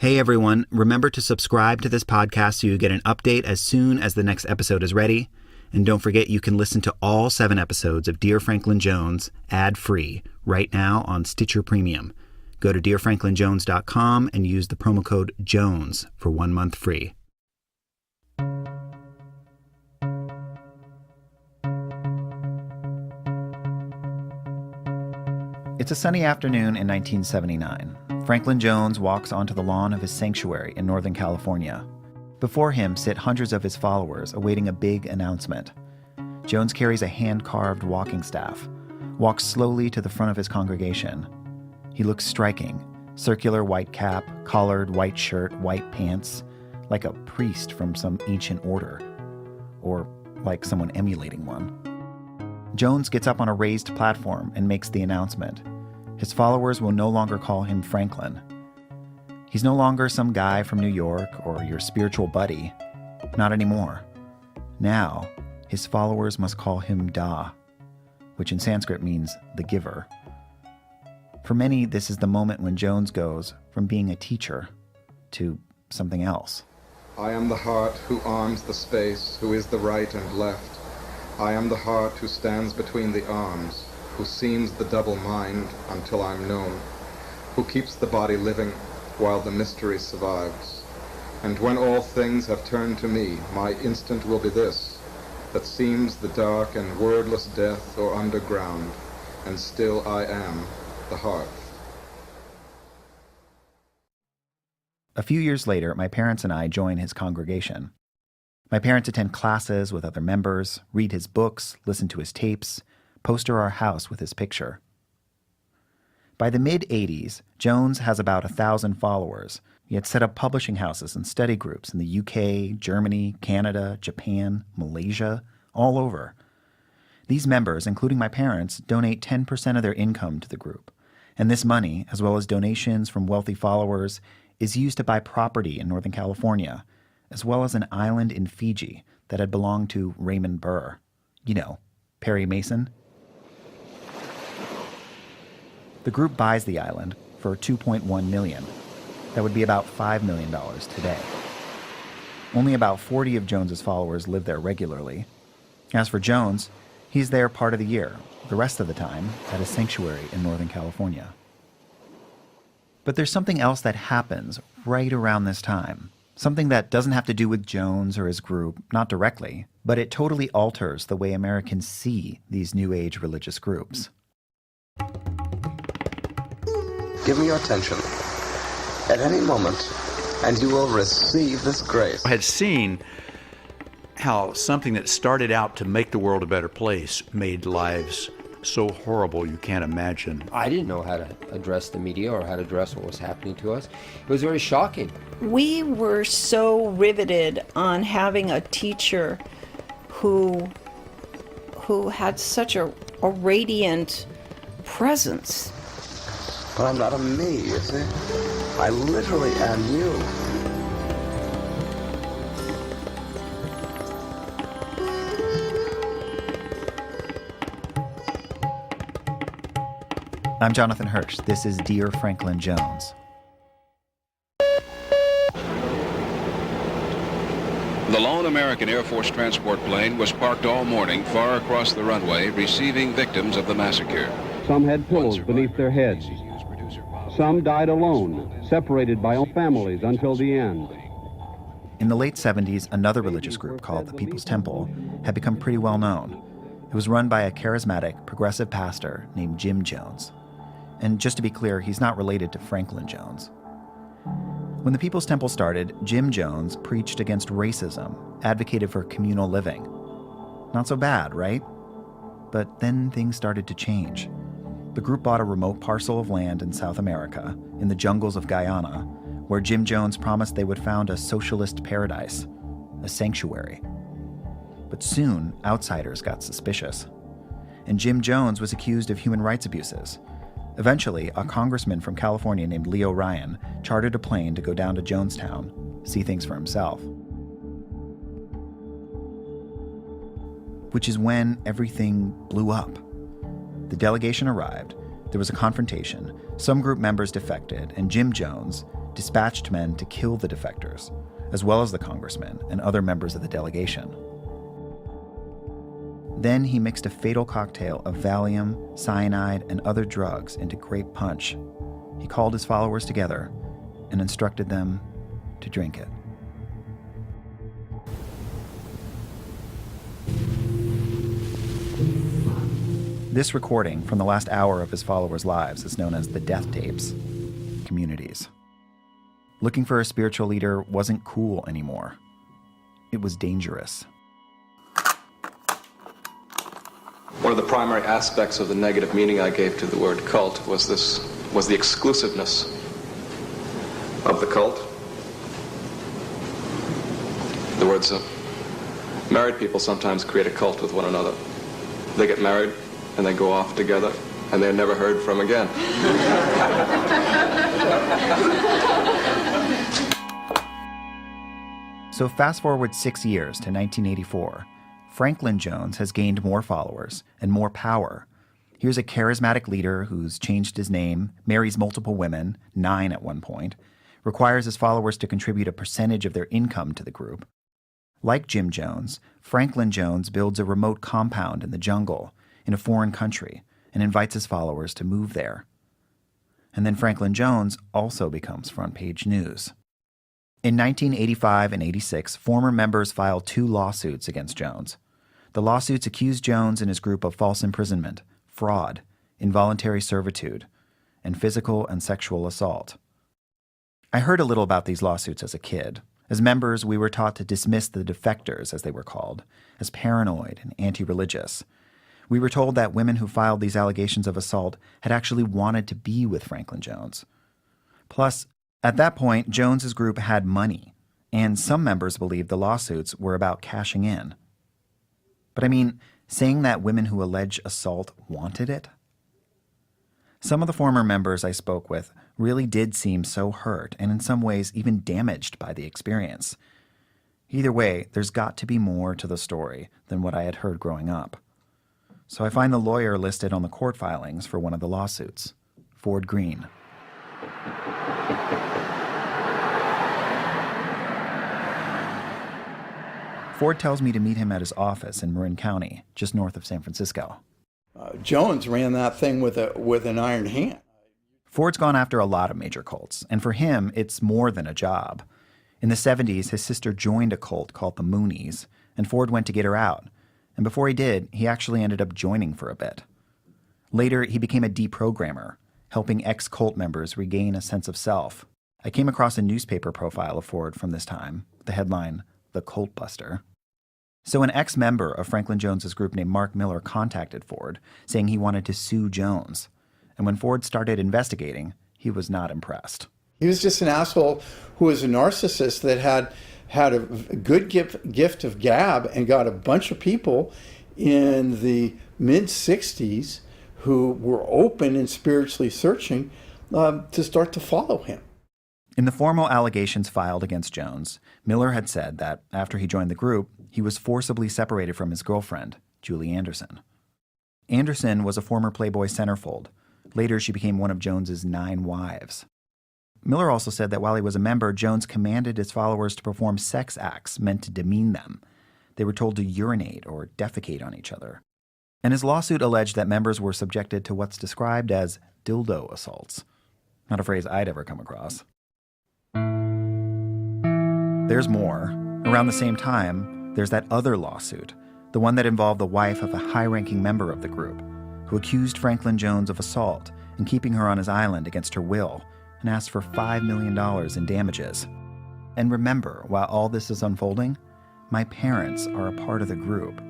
Hey everyone, remember to subscribe to this podcast so you get an update as soon as the next episode is ready. And don't forget you can listen to all 7 episodes of Dear Franklin Jones ad-free right now on Stitcher Premium. Go to dearfranklinjones.com and use the promo code JONES for 1 month free. It's a sunny afternoon in 1979. Franklin Jones walks onto the lawn of his sanctuary in Northern California. Before him sit hundreds of his followers awaiting a big announcement. Jones carries a hand-carved walking staff, walks slowly to the front of his congregation. He looks striking, circular white cap, collared white shirt, white pants, like a priest from some ancient order, or like someone emulating one. Jones gets up on a raised platform and makes the announcement. His followers will no longer call him Franklin. He's no longer some guy from New York or your spiritual buddy. Not anymore. Now, his followers must call him Da, which in Sanskrit means the giver. For many, this is the moment when Jones goes from being a teacher to something else. I am the heart who arms the space, who is the right and left. I am the heart who stands between the arms, who seems the double mind until I'm known, who keeps the body living while the mystery survives. And when all things have turned to me, my instant will be this, that seems the dark and wordless death or underground, and still I am the heart. A few years later, my parents and I join his congregation. My parents attend classes with other members, read his books, listen to his tapes, poster our house with his picture. By the mid-'80s, Jones has about 1,000 followers. He had set up publishing houses and study groups in the UK, Germany, Canada, Japan, Malaysia, all over. These members, including my parents, donate 10% of their income to the group. And this money, as well as donations from wealthy followers, is used to buy property in Northern California, as well as an island in Fiji that had belonged to Raymond Burr. You know, Perry Mason. The group buys the island for $2.1 million. That would be about $5 million today. Only about 40 of Jones's followers live there regularly. As for Jones, he's there part of the year, the rest of the time at a sanctuary in Northern California. But there's something else that happens right around this time. Something that doesn't have to do with Jones or his group, not directly, but it totally alters the way Americans see these New Age religious groups. Give me your attention at any moment, and you will receive this grace. I had seen how something that started out to make the world a better place made lives so horrible you can't imagine. I didn't know how to address the media or how to address what was happening to us. It was very shocking. We were so riveted on having a teacher who had such a radiant presence. But I'm not a me, you see? I literally am you. I'm Jonathan Hirsch. This is Dear Franklin Jones. The lone American Air Force transport plane was parked all morning far across the runway, receiving victims of the massacre. Some had pillows beneath their heads. Some died alone, separated by families until the end. In the late 70s, another religious group called the People's Temple had become pretty well known. It was run by a charismatic, progressive pastor named Jim Jones. And just to be clear, he's not related to Franklin Jones. When the People's Temple started, Jim Jones preached against racism, advocated for communal living. Not so bad, right? But then things started to change. The group bought a remote parcel of land in South America, in the jungles of Guyana, where Jim Jones promised they would found a socialist paradise, a sanctuary. But soon, outsiders got suspicious. And Jim Jones was accused of human rights abuses. Eventually, a congressman from California named Leo Ryan chartered a plane to go down to Jonestown, see things for himself. Which is when everything blew up. The delegation arrived, there was a confrontation, some group members defected, and Jim Jones, dispatched men to kill the defectors, as well as the congressmen and other members of the delegation. Then he mixed a fatal cocktail of Valium, cyanide, and other drugs into grape punch. He called his followers together and instructed them to drink it. This recording from the last hour of his followers' lives is known as the Death Tapes. Communities. Looking for a spiritual leader wasn't cool anymore. It was dangerous. One of the primary aspects of the negative meaning I gave to the word cult was the exclusiveness of the cult. In other words, married people sometimes create a cult with one another. They get married and they go off together and they're never heard from again. So fast forward 6 years to 1984. Franklin Jones has gained more followers and more power. Here's a charismatic leader who's changed his name, marries multiple women, 9 at one point, requires his followers to contribute a percentage of their income to the group. Like Jim Jones, Franklin Jones builds a remote compound in the jungle in a foreign country and invites his followers to move there. And then Franklin Jones also becomes front-page news. In 1985 and 86, former members filed 2 lawsuits against Jones. The lawsuits accused Jones and his group of false imprisonment, fraud, involuntary servitude, and physical and sexual assault. I heard a little about these lawsuits as a kid. As members, we were taught to dismiss the defectors, as they were called, as paranoid and anti-religious. We were told that women who filed these allegations of assault had actually wanted to be with Franklin Jones. Plus, at that point, Jones's group had money, and some members believed the lawsuits were about cashing in. But I mean, saying that women who allege assault wanted it? Some of the former members I spoke with really did seem so hurt and in some ways even damaged by the experience. Either way, there's got to be more to the story than what I had heard growing up. So I find the lawyer listed on the court filings for one of the lawsuits, Ford Green. Ford tells me to meet him at his office in Marin County, just north of San Francisco. Jones ran that thing with an iron hand. Ford's gone after a lot of major cults, and for him, it's more than a job. In the 70s, his sister joined a cult called the Moonies, and Ford went to get her out. And before he did, he actually ended up joining for a bit. Later, he became a deprogrammer, helping ex-cult members regain a sense of self. I came across a newspaper profile of Ford from this time, the headline, "The Cult Buster." So an ex-member of Franklin Jones's group named Mark Miller contacted Ford, saying he wanted to sue Jones. And when Ford started investigating, he was not impressed. He was just an asshole who was a narcissist that had a good gift of gab and got a bunch of people in the mid-'60s who were open and spiritually searching to start to follow him. In the formal allegations filed against Jones, Miller had said that after he joined the group, he was forcibly separated from his girlfriend, Julie Anderson. Anderson was a former Playboy centerfold. Later, she became one of Jones's 9 wives. Miller also said that while he was a member, Jones commanded his followers to perform sex acts meant to demean them. They were told to urinate or defecate on each other. And his lawsuit alleged that members were subjected to what's described as dildo assaults. Not a phrase I'd ever come across. There's more. Around the same time, there's that other lawsuit, the one that involved the wife of a high-ranking member of the group, who accused Franklin Jones of assault and keeping her on his island against her will, and asked for $5 million in damages. And remember, while all this is unfolding, my parents are a part of the group.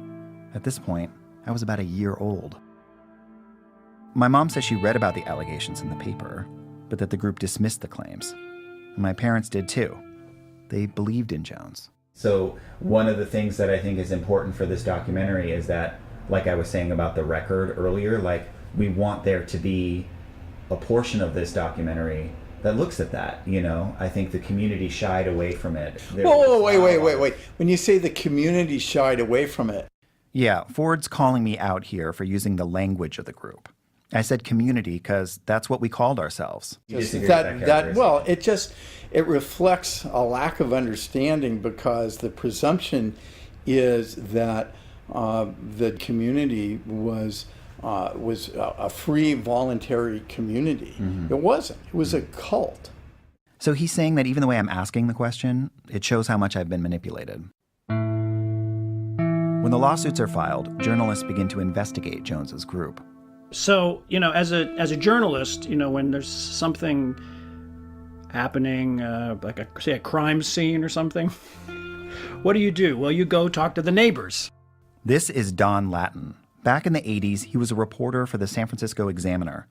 At this point, I was about a year old. My mom says she read about the allegations in the paper, but that the group dismissed the claims. And my parents did too. They believed in Jones. So one of the things that I think is important for this documentary is that, like I was saying about the record earlier, like we want there to be a portion of this documentary that looks at that, you know? I think the community shied away from it. Whoa, wait. When you say the community shied away from it. Yeah, Ford's calling me out here for using the language of the group. I said community because that's what we called ourselves. It reflects a lack of understanding, because the presumption is that the community was a free, voluntary community. It wasn't. It was a cult. So he's saying that even the way I'm asking the question, it shows how much I've been manipulated. When the lawsuits are filed, journalists begin to investigate Jones's group. So, as a journalist, when there's something happening, like a crime scene or something, what do? Well, you go talk to the neighbors. This is Don Lattin. Back in the 80s, he was a reporter for the San Francisco Examiner.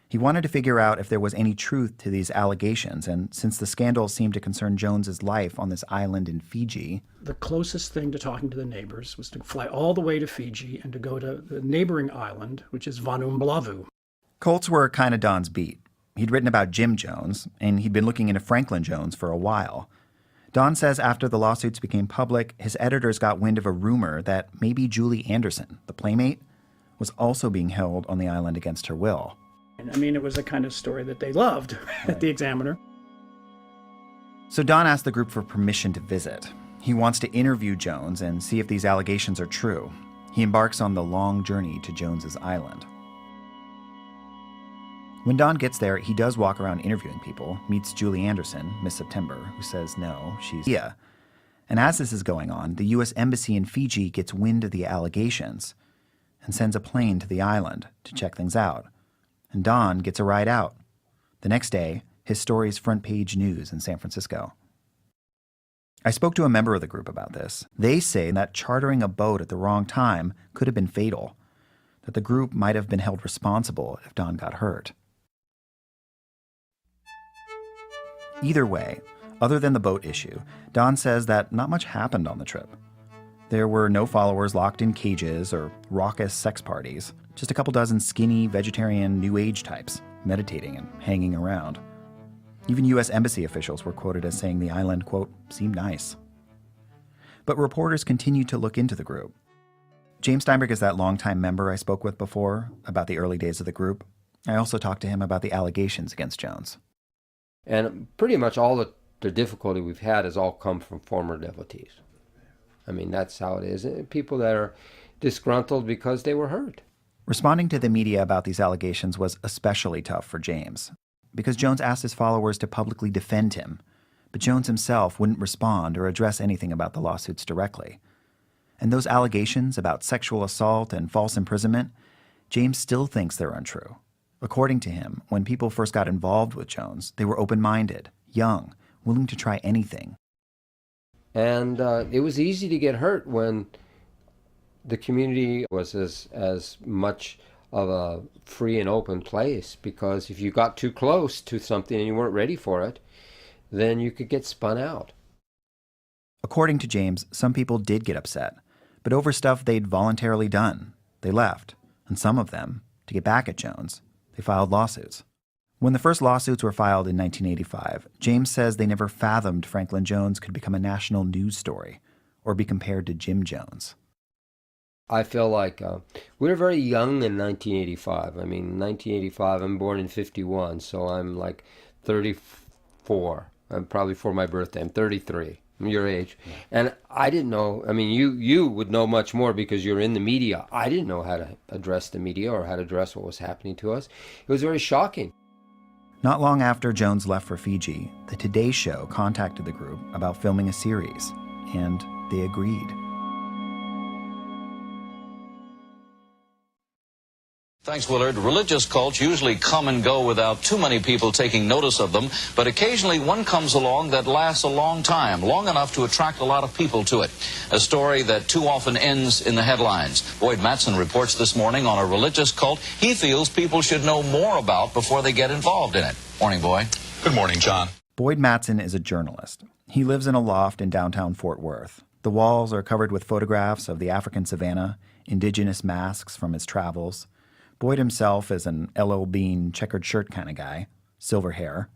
He wanted to figure out if there was any truth to these allegations, and since the scandal seemed to concern Jones's life on this island in Fiji... The closest thing to talking to the neighbors was to fly all the way to Fiji and to go to the neighboring island, which is Vanuatu. Cults were kind of Don's beat. He'd written about Jim Jones, and he'd been looking into Franklin Jones for a while. Don says after the lawsuits became public, his editors got wind of a rumor that maybe Julie Anderson, the playmate, was also being held on the island against her will. It was the kind of story that they loved at the Examiner. So Don asked the group for permission to visit. He wants to interview Jones and see if these allegations are true. He embarks on the long journey to Jones's island. When Don gets there, he does walk around interviewing people, meets Julie Anderson, Miss September, who says no, she's Leah. And as this is going on, the U.S. Embassy in Fiji gets wind of the allegations and sends a plane to the island to check things out. And Don gets a ride out. The next day, his story's front page news in San Francisco. I spoke to a member of the group about this. They say that chartering a boat at the wrong time could have been fatal, that the group might have been held responsible if Don got hurt. Either way, other than the boat issue, Don says that not much happened on the trip. There were no followers locked in cages or raucous sex parties, just a couple dozen skinny, vegetarian, New Age types meditating and hanging around. Even U.S. Embassy officials were quoted as saying the island, quote, seemed nice. But reporters continued to look into the group. James Steinberg is that longtime member I spoke with before about the early days of the group. I also talked to him about the allegations against Jones. And pretty much all the difficulty we've had has all come from former devotees. That's how it is. People that are disgruntled because they were hurt. Responding to the media about these allegations was especially tough for James, because Jones asked his followers to publicly defend him, but Jones himself wouldn't respond or address anything about the lawsuits directly. And those allegations about sexual assault and false imprisonment, James still thinks they're untrue. According to him, when people first got involved with Jones, they were open-minded, young, willing to try anything. And it was easy to get hurt when the community was as much of a free and open place, because if you got too close to something and you weren't ready for it, then you could get spun out. According to James, some people did get upset, but over stuff they'd voluntarily done. They left, and some of them, to get back at Jones, they filed lawsuits. When the first lawsuits were filed in 1985, James says they never fathomed Franklin Jones could become a national news story or be compared to Jim Jones. I feel like we were very young in 1985. 1985, I'm born in 51, so I'm like 34. I'm probably for my birthday. I'm 33. I'm your age. And I didn't know, you would know much more because you're in the media. I didn't know how to address the media or how to address what was happening to us. It was very shocking. Not long after Jones left for Fiji, the Today Show contacted the group about filming a series, and they agreed. Thanks, Willard. Religious cults usually come and go without too many people taking notice of them, but occasionally one comes along that lasts a long time, long enough to attract a lot of people to it. A story that too often ends in the headlines. Boyd Mattson reports this morning on a religious cult he feels people should know more about before they get involved in it. Morning, Boyd. Good morning, John. Boyd Mattson is a journalist. He lives in a loft in downtown Fort Worth. The walls are covered with photographs of the African savannah, indigenous masks from his travels. Boyd himself is an LL Bean checkered shirt kind of guy, silver hair.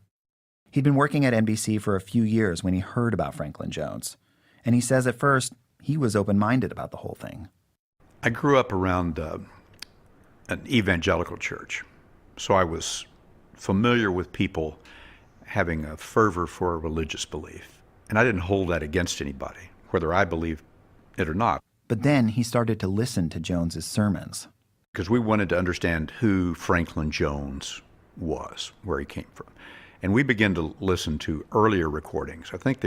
He'd been working at NBC for a few years when he heard about Franklin Jones, and he says at first he was open-minded about the whole thing. I grew up around an evangelical church, So I was familiar with people having a fervor for a religious belief. And I didn't hold that against anybody, whether I believed it or not. But then he started to listen to Jones's sermons. Because we wanted to understand who Franklin Jones was, where he came from. And we began to listen to earlier recordings. I think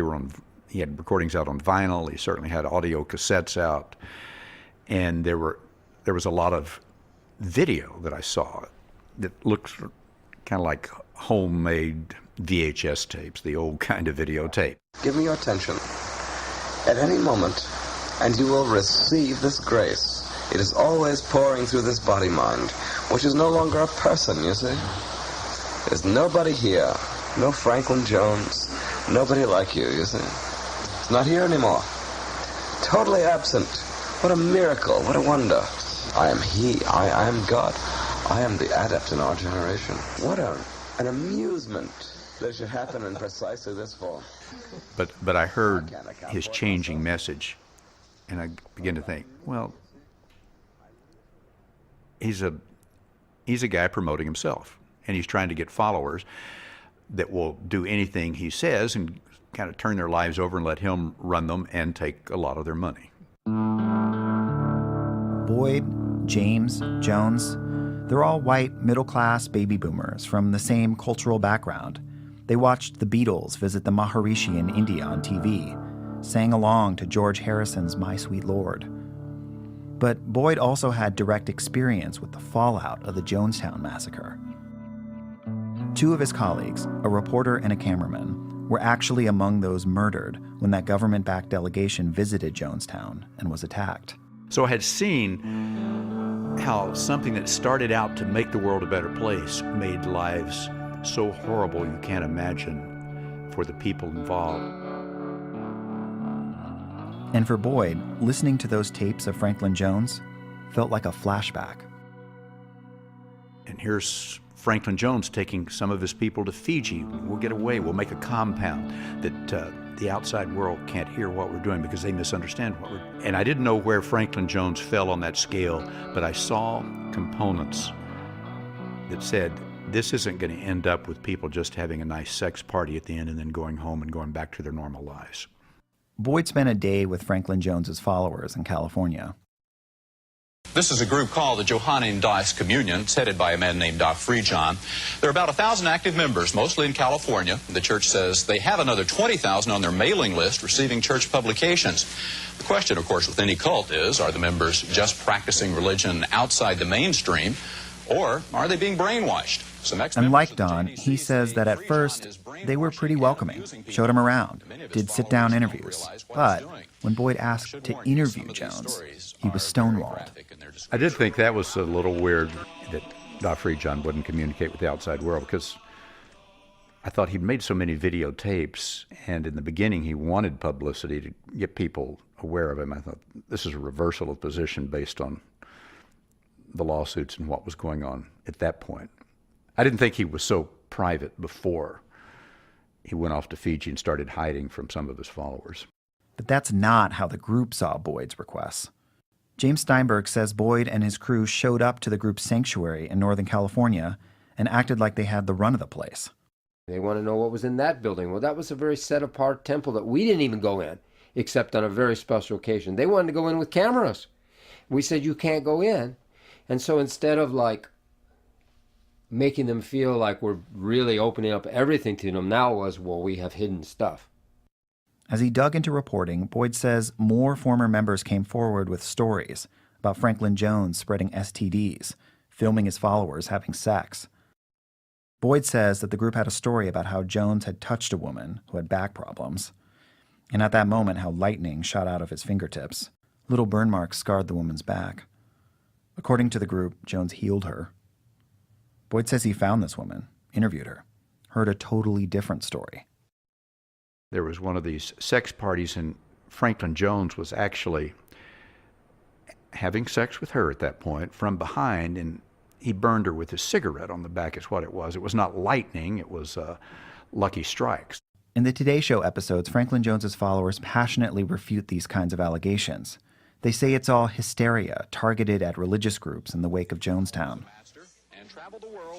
he had recordings out on vinyl. He certainly had audio cassettes out. And there was a lot of video that I saw that looked kind of like homemade VHS tapes, the old kind of videotape. Give me your attention at any moment, and you will receive this grace. It is always pouring through this body-mind, which is no longer a person, you see. There's nobody here, no Franklin Jones, nobody like you see. It's not here anymore. Totally absent. What a miracle, what a wonder. I am he, I am God. I am the adept in our generation. What an amusement that should happen in precisely this form. But I heard his changing message, and I began to think, well, he's a guy promoting himself, and he's trying to get followers that will do anything he says and kind of turn their lives over and let him run them and take a lot of their money. Boyd, James, Jones, they're all white, middle-class baby boomers from the same cultural background. They watched the Beatles visit the Maharishi in India on TV, sang along to George Harrison's My Sweet Lord. But Boyd also had direct experience with the fallout of the Jonestown massacre. Two of his colleagues, a reporter and a cameraman, were actually among those murdered when that government-backed delegation visited Jonestown and was attacked. So I had seen how something that started out to make the world a better place made lives so horrible you can't imagine for the people involved. And for Boyd, listening to those tapes of Franklin Jones felt like a flashback. And here's Franklin Jones taking some of his people to Fiji. We'll get away. We'll make a compound that the outside world can't hear what we're doing because they misunderstand what we're doing. And I didn't know where Franklin Jones fell on that scale, but I saw components that said, this isn't going to end up with people just having a nice sex party at the end and then going home and going back to their normal lives. Boyd spent a day with Franklin Jones's followers in California. This is a group called the Johannine Dice Communion. It's headed by a man named Doc Freejohn. There are about 1,000 active members, mostly in California. The church says they have another 20,000 on their mailing list receiving church publications. The question, of course, with any cult is, are the members just practicing religion outside the mainstream, or are they being brainwashed? And like Don, he says that at first, they were pretty welcoming, showed him around, did sit-down interviews. But when Boyd asked to interview Jones, he was stonewalled. I did think that was a little weird that Doc Freejohn wouldn't communicate with the outside world, because I thought he'd made so many videotapes, and in the beginning he wanted publicity to get people aware of him. I thought this is a reversal of position based on the lawsuits and what was going on at that point. I didn't think he was so private before he went off to Fiji and started hiding from some of his followers. But that's not how the group saw Boyd's requests. James Steinberg says Boyd and his crew showed up to the group's sanctuary in Northern California and acted like they had the run of the place. They want to know what was in that building. Well, that was a very set-apart temple that we didn't even go in, except on a very special occasion. They wanted to go in with cameras. We said, you can't go in. And so instead of making them feel like we're really opening up everything to them, now it was, well, we have hidden stuff. As he dug into reporting, Boyd says more former members came forward with stories about Franklin Jones spreading STDs, filming his followers having sex. Boyd says that the group had a story about how Jones had touched a woman who had back problems, and at that moment how lightning shot out of his fingertips. Little burn marks scarred the woman's back. According to the group, Jones healed her. Boyd says he found this woman, interviewed her, heard a totally different story. There was one of these sex parties, and Franklin Jones was actually having sex with her at that point from behind, and he burned her with his cigarette on the back is what it was. It was not lightning, it was lucky strikes. In the Today Show episodes, Franklin Jones's followers passionately refute these kinds of allegations. They say it's all hysteria targeted at religious groups in the wake of Jonestown.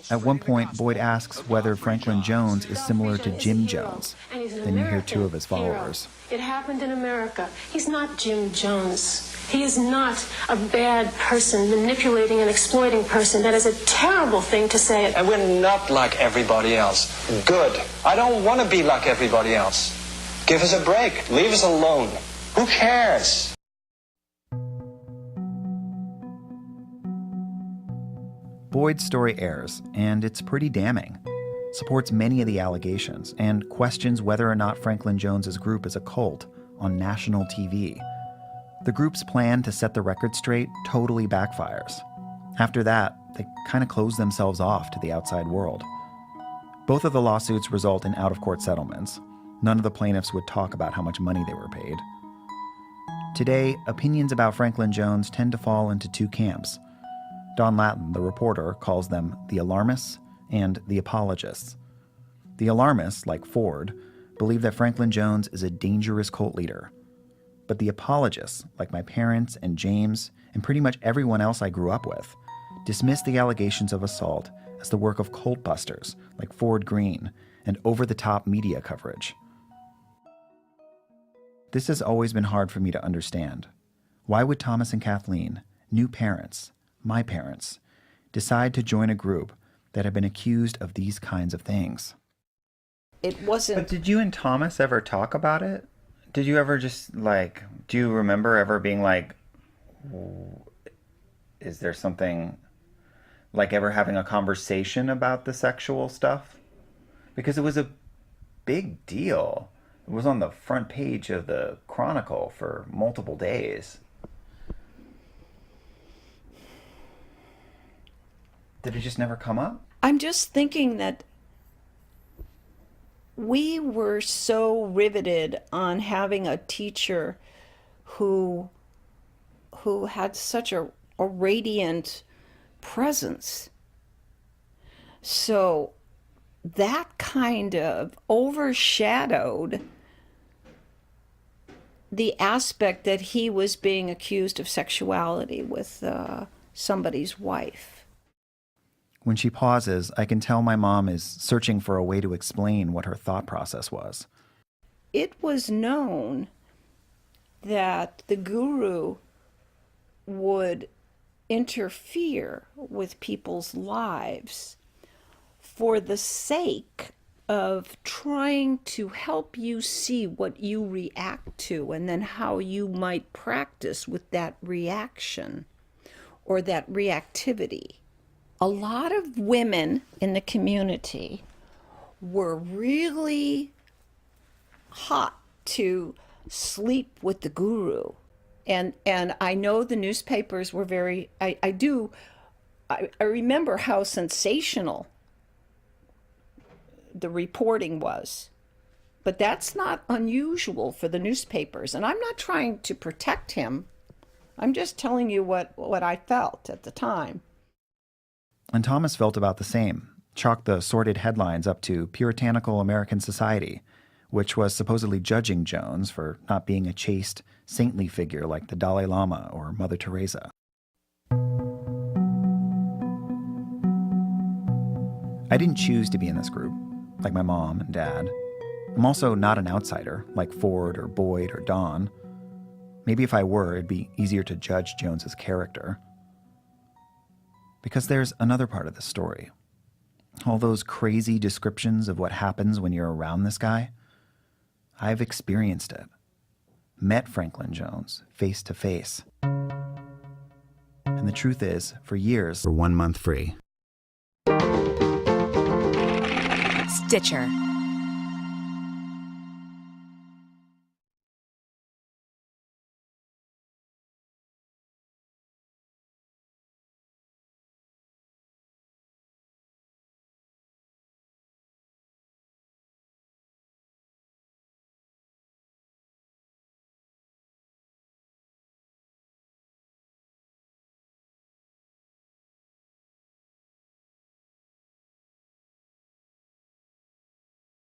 At one point, Boyd asks whether Franklin Jones is similar to Jim Jones. Then you hear two of his followers. It happened in America. He's not Jim Jones. He is not a bad person, manipulating and exploiting person. That is a terrible thing to say. And we're not like everybody else. Good. I don't want to be like everybody else. Give us a break. Leave us alone. Who cares? Boyd's story airs, and it's pretty damning. Supports many of the allegations, and questions whether or not Franklin Jones's group is a cult on national TV. The group's plan to set the record straight totally backfires. After that, they kind of close themselves off to the outside world. Both of the lawsuits result in out-of-court settlements. None of the plaintiffs would talk about how much money they were paid. Today, opinions about Franklin Jones tend to fall into two camps. Don Lattin, the reporter, calls them the alarmists and the apologists. The alarmists, like Ford, believe that Franklin Jones is a dangerous cult leader. But the apologists, like my parents and James and pretty much everyone else I grew up with, dismiss the allegations of assault as the work of cult busters like Ford Green and over-the-top media coverage. This has always been hard for me to understand. Why would Thomas and Kathleen, new parents, my parents, decide to join a group that had been accused of these kinds of things? It wasn't... But did you and Thomas ever talk about it? Did you ever just, do you remember ever being like, is there something, ever having a conversation about the sexual stuff? Because it was a big deal. It was on the front page of the Chronicle for multiple days. Did it just never come up? I'm just thinking that we were so riveted on having a teacher who had such a radiant presence. So that kind of overshadowed the aspect that he was being accused of sexuality with somebody's wife. When she pauses, I can tell my mom is searching for a way to explain what her thought process was. It was known that the guru would interfere with people's lives for the sake of trying to help you see what you react to and then how you might practice with that reaction or that reactivity. A lot of women in the community were really hot to sleep with the guru. And I know the newspapers were very, I remember how sensational the reporting was. But that's not unusual for the newspapers. And I'm not trying to protect him. I'm just telling you what I felt at the time. And Thomas felt about the same, chalked the sordid headlines up to puritanical American society, which was supposedly judging Jones for not being a chaste, saintly figure like the Dalai Lama or Mother Teresa. I didn't choose to be in this group, like my mom and dad. I'm also not an outsider, like Ford or Boyd or Don. Maybe if I were, it'd be easier to judge Jones's character. Because there's another part of the story. All those crazy descriptions of what happens when you're around this guy, I've experienced it. Met Franklin Jones face to face. And the truth is, for years, for 1 month free. Stitcher.